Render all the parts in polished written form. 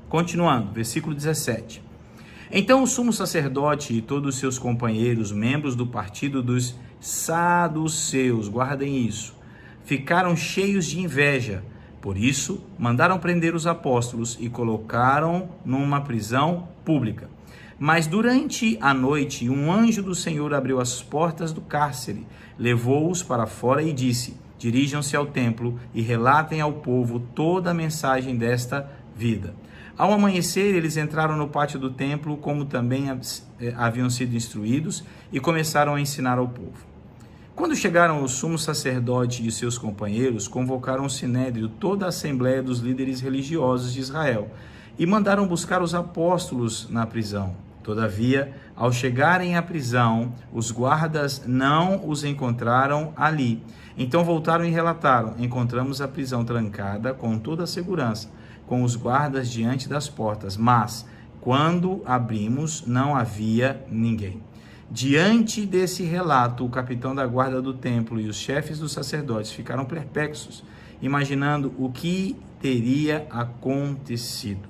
Continuando, versículo 17. Então o sumo sacerdote e todos os seus companheiros, membros do partido dos saduceus, guardem isso, ficaram cheios de inveja. Por isso, mandaram prender os apóstolos e colocaram numa prisão pública. Mas durante a noite, um anjo do Senhor abriu as portas do cárcere, levou-os para fora e disse: dirijam-se ao templo e relatem ao povo toda a mensagem desta vida. Ao amanhecer, eles entraram no pátio do templo, como também haviam sido instruídos, e começaram a ensinar ao povo. Quando chegaram o sumo sacerdote e seus companheiros, convocaram o sinédrio, toda a assembleia dos líderes religiosos de Israel, e mandaram buscar os apóstolos na prisão. Todavia, ao chegarem à prisão, os guardas não os encontraram ali. Então voltaram e relataram: encontramos a prisão trancada com toda a segurança, com os guardas diante das portas, mas quando abrimos não havia ninguém. Diante desse relato, o capitão da guarda do templo e os chefes dos sacerdotes ficaram perplexos, imaginando o que teria acontecido.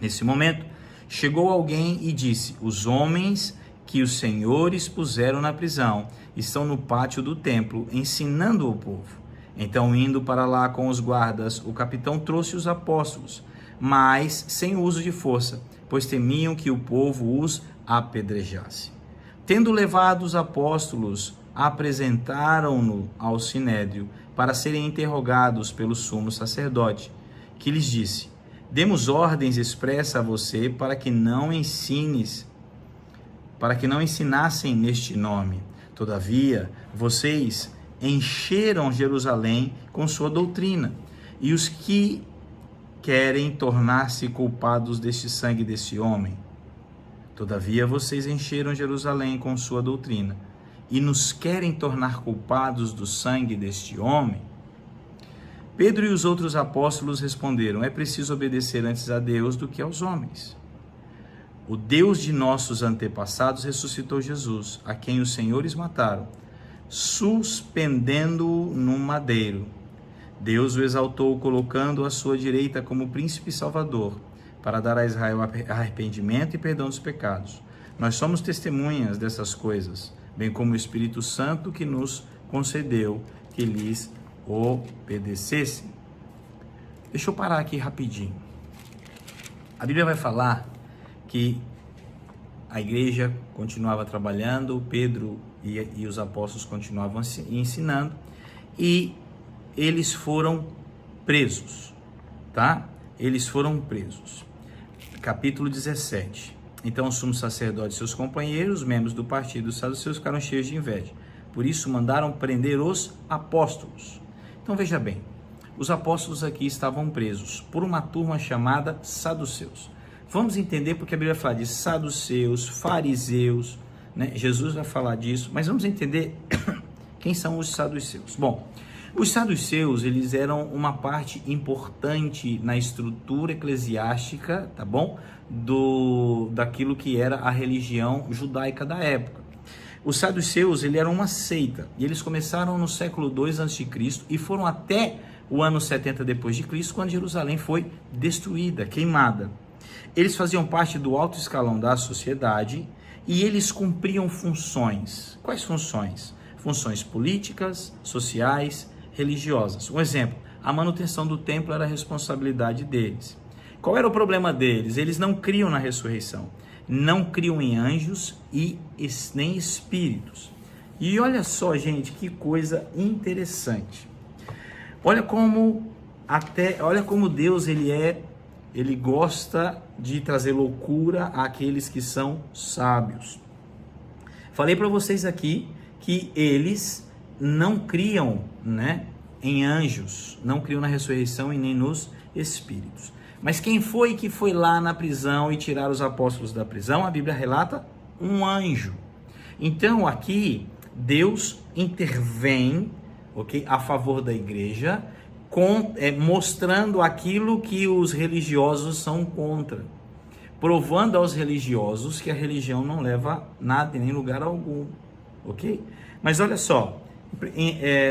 Nesse momento, chegou alguém e disse: os homens que os senhores puseram na prisão estão no pátio do templo, ensinando o povo. Então, indo para lá com os guardas, o capitão trouxe os apóstolos, mas sem o uso de força, pois temiam que o povo os apedrejasse. Tendo levado os apóstolos, apresentaram-no ao sinédrio para serem interrogados pelo sumo sacerdote, que lhes disse: demos ordens expressas a você para que não ensinassem neste nome. Todavia, vocês encheram Jerusalém com sua doutrina, e os que querem tornar-se culpados deste sangue desse homem. Todavia, vocês encheram Jerusalém com sua doutrina, e nos querem tornar culpados do sangue deste homem. Pedro e os outros apóstolos responderam: é preciso obedecer antes a Deus do que aos homens. O Deus de nossos antepassados ressuscitou Jesus, a quem os senhores mataram, suspendendo-o num madeiro. Deus o exaltou, colocando-o à sua direita como príncipe e salvador, para dar a Israel arrependimento e perdão dos pecados. Nós somos testemunhas dessas coisas, bem como o Espírito Santo que nos concedeu que lhes obedecessem. Deixa eu parar aqui rapidinho. A Bíblia vai falar que a igreja continuava trabalhando, Pedro e os apóstolos continuavam ensinando, e eles foram presos, tá? Eles foram presos. Capítulo 17. Então o sumo sacerdote e seus companheiros, membros do partido dos saduceus, ficaram cheios de inveja. Por isso mandaram prender os apóstolos. Então veja bem, os apóstolos aqui estavam presos por uma turma chamada saduceus. Vamos entender porque a Bíblia fala de saduceus, fariseus, né? Jesus vai falar disso, mas vamos entender quem são os saduceus. Bom, os saduceus, eles eram uma parte importante na estrutura eclesiástica, tá bom? Daquilo que era a religião judaica da época. Os saduceus, eles eram uma seita, e eles começaram no século II a.C. e foram até o ano 70 depois de Cristo, quando Jerusalém foi destruída, queimada. Eles faziam parte do alto escalão da sociedade e eles cumpriam funções. Quais funções? Funções políticas, sociais, religiosas. Um exemplo, a manutenção do templo era a responsabilidade deles. Qual era o problema deles? Eles não criam na ressurreição, não criam em anjos e nem espíritos. E olha só, gente, que coisa interessante. Olha como Deus ele gosta de trazer loucura àqueles que são sábios. Falei para vocês aqui que eles não criam, né, em anjos, não criam na ressurreição e nem nos espíritos. Mas quem foi que foi lá na prisão e tirar os apóstolos da prisão? A Bíblia relata um anjo. Então aqui Deus intervém, ok, a favor da igreja, mostrando aquilo que os religiosos são contra, provando aos religiosos que a religião não leva nada e nem lugar algum, ok? Mas olha só,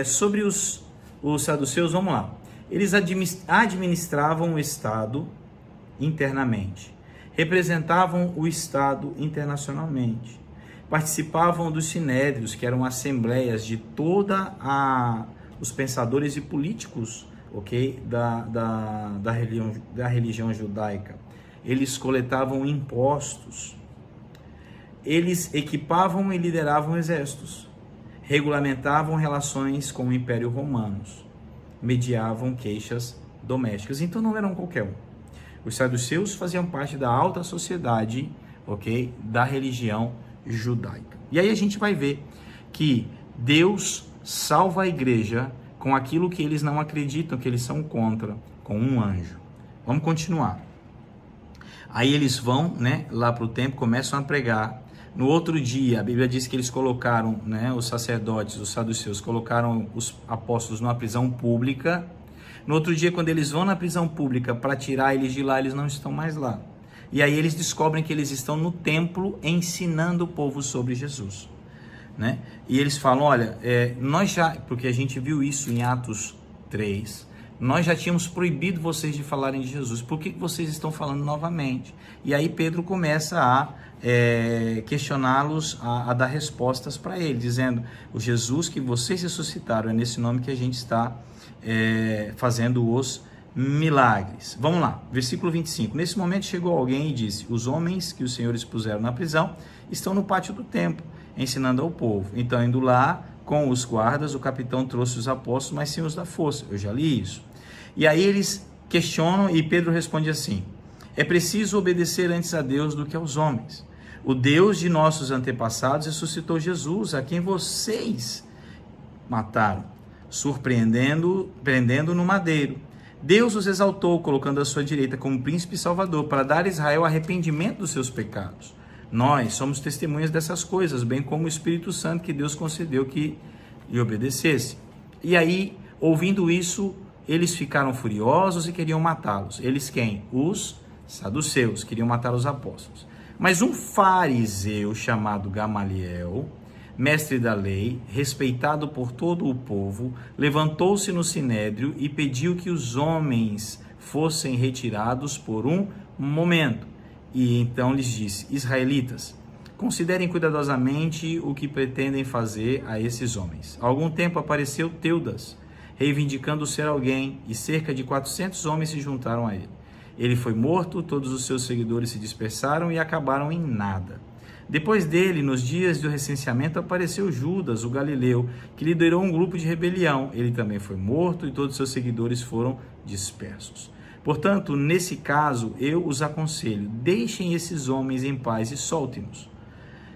sobre os saduceus, vamos lá. Eles administravam o Estado internamente, representavam o Estado internacionalmente, participavam dos sinédrios, que eram assembleias de os pensadores e políticos, ok, da religião judaica. Eles coletavam impostos, eles equipavam e lideravam exércitos, regulamentavam relações com o Império Romano, mediavam queixas domésticas. Então não eram qualquer um. Os saduceus faziam parte da alta sociedade, ok, da religião judaica. E aí a gente vai ver que Deus salva a igreja com aquilo que eles não acreditam, que eles são contra, com um anjo. Vamos continuar. Aí eles vão, né, lá para o templo, começam a pregar. No outro dia, a Bíblia diz que eles colocaram, né, os sacerdotes, os saduceus, colocaram os apóstolos numa prisão pública. No outro dia, quando eles vão na prisão pública para tirar eles de lá, eles não estão mais lá. E aí eles descobrem que eles estão no templo ensinando o povo sobre Jesus, né? E eles falam, olha, porque a gente viu isso em Atos 3, nós já tínhamos proibido vocês de falarem de Jesus, por que vocês estão falando novamente? E aí Pedro começa a questioná-los, a dar respostas para ele, dizendo, o Jesus que vocês ressuscitaram, é nesse nome que a gente está fazendo os milagres. Vamos lá, versículo 25. Nesse momento chegou alguém e disse, os homens que os senhores puseram na prisão estão no pátio do templo, ensinando ao povo. Então, indo lá com os guardas, o capitão trouxe os apóstolos, mas sem os da força. Eu já li isso. E aí eles questionam e Pedro responde assim, é preciso obedecer antes a Deus do que aos homens. O Deus de nossos antepassados ressuscitou Jesus, a quem vocês mataram, prendendo no madeiro. Deus os exaltou, colocando à sua direita como príncipe e salvador, para dar a Israel arrependimento dos seus pecados. Nós somos testemunhas dessas coisas, bem como o Espírito Santo que Deus concedeu que lhe obedecesse. E aí, ouvindo isso, eles ficaram furiosos e queriam matá-los. Eles quem? Os saduceus, queriam matar os apóstolos. Mas um fariseu chamado Gamaliel, mestre da lei, respeitado por todo o povo, levantou-se no sinédrio e pediu que os homens fossem retirados por um momento. E então lhes disse, israelitas, considerem cuidadosamente o que pretendem fazer a esses homens. Há algum tempo apareceu Teudas, reivindicando ser alguém, e cerca de 400 homens se juntaram a ele. Ele foi morto, todos os seus seguidores se dispersaram e acabaram em nada. Depois dele, nos dias do recenseamento, apareceu Judas, o galileu, que liderou um grupo de rebelião. Ele também foi morto e todos os seus seguidores foram dispersos. Portanto, nesse caso, eu os aconselho, deixem esses homens em paz e soltem-nos.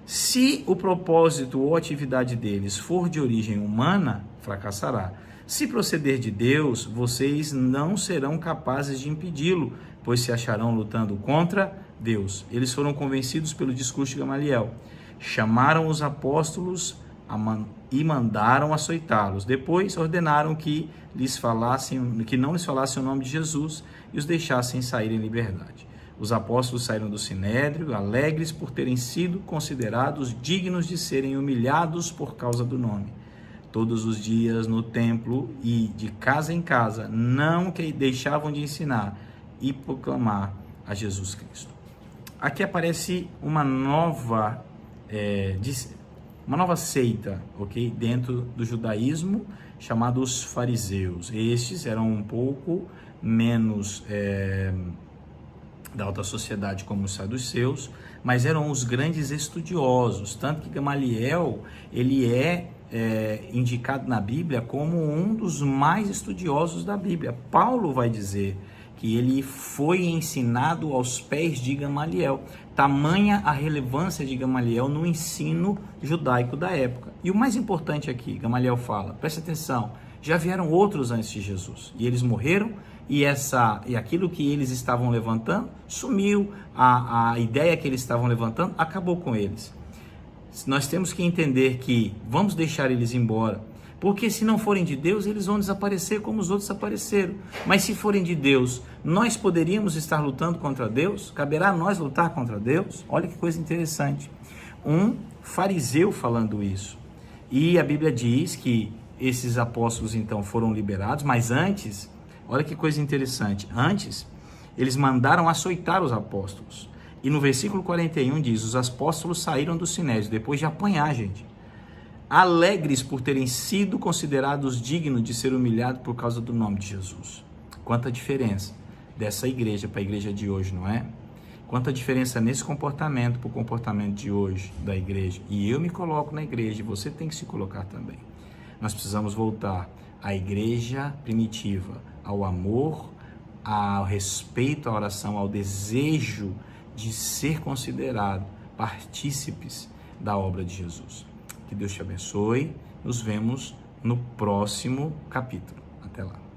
Se o propósito ou atividade deles for de origem humana, fracassará. Se proceder de Deus, vocês não serão capazes de impedi-lo, pois se acharão lutando contra Deus. Eles foram convencidos pelo discurso de Gamaliel. Chamaram os apóstolos e mandaram açoitá-los. Depois ordenaram que não lhes falassem o nome de Jesus e os deixassem sair em liberdade. Os apóstolos saíram do sinédrio, alegres por terem sido considerados dignos de serem humilhados por causa do nome. Todos os dias no templo e de casa em casa, não que deixavam de ensinar e proclamar a Jesus Cristo. Aqui aparece uma nova seita, ok? Dentro do judaísmo, chamada os fariseus. Estes eram um pouco menos da alta sociedade como os saduceus, mas eram os grandes estudiosos, tanto que Gamaliel, ele é indicado na Bíblia como um dos mais estudiosos da Bíblia. Paulo vai dizer que ele foi ensinado aos pés de Gamaliel. Tamanha a relevância de Gamaliel no ensino judaico da época. E o mais importante aqui, Gamaliel fala, preste atenção, já vieram outros antes de Jesus, e eles morreram, e aquilo que eles estavam levantando sumiu, a ideia que eles estavam levantando acabou com eles. Nós temos que entender que vamos deixar eles embora, porque se não forem de Deus, eles vão desaparecer como os outros apareceram. Mas se forem de Deus, nós poderíamos estar lutando contra Deus? Caberá a nós lutar contra Deus? Olha que coisa interessante. Um fariseu falando isso. E a Bíblia diz que esses apóstolos então foram liberados, mas antes, olha que coisa interessante, antes eles mandaram açoitar os apóstolos. E no versículo 41 diz, os apóstolos saíram do Sinédrio, depois de apanhar, gente, alegres por terem sido considerados dignos de ser humilhados por causa do nome de Jesus. Quanta diferença dessa igreja para a igreja de hoje, não é? Quanta diferença nesse comportamento para o comportamento de hoje da igreja. E eu me coloco na igreja, e você tem que se colocar também. Nós precisamos voltar à igreja primitiva, ao amor, ao respeito à oração, ao desejo de ser considerado partícipes da obra de Jesus. Que Deus te abençoe. Nos vemos no próximo capítulo. Até lá.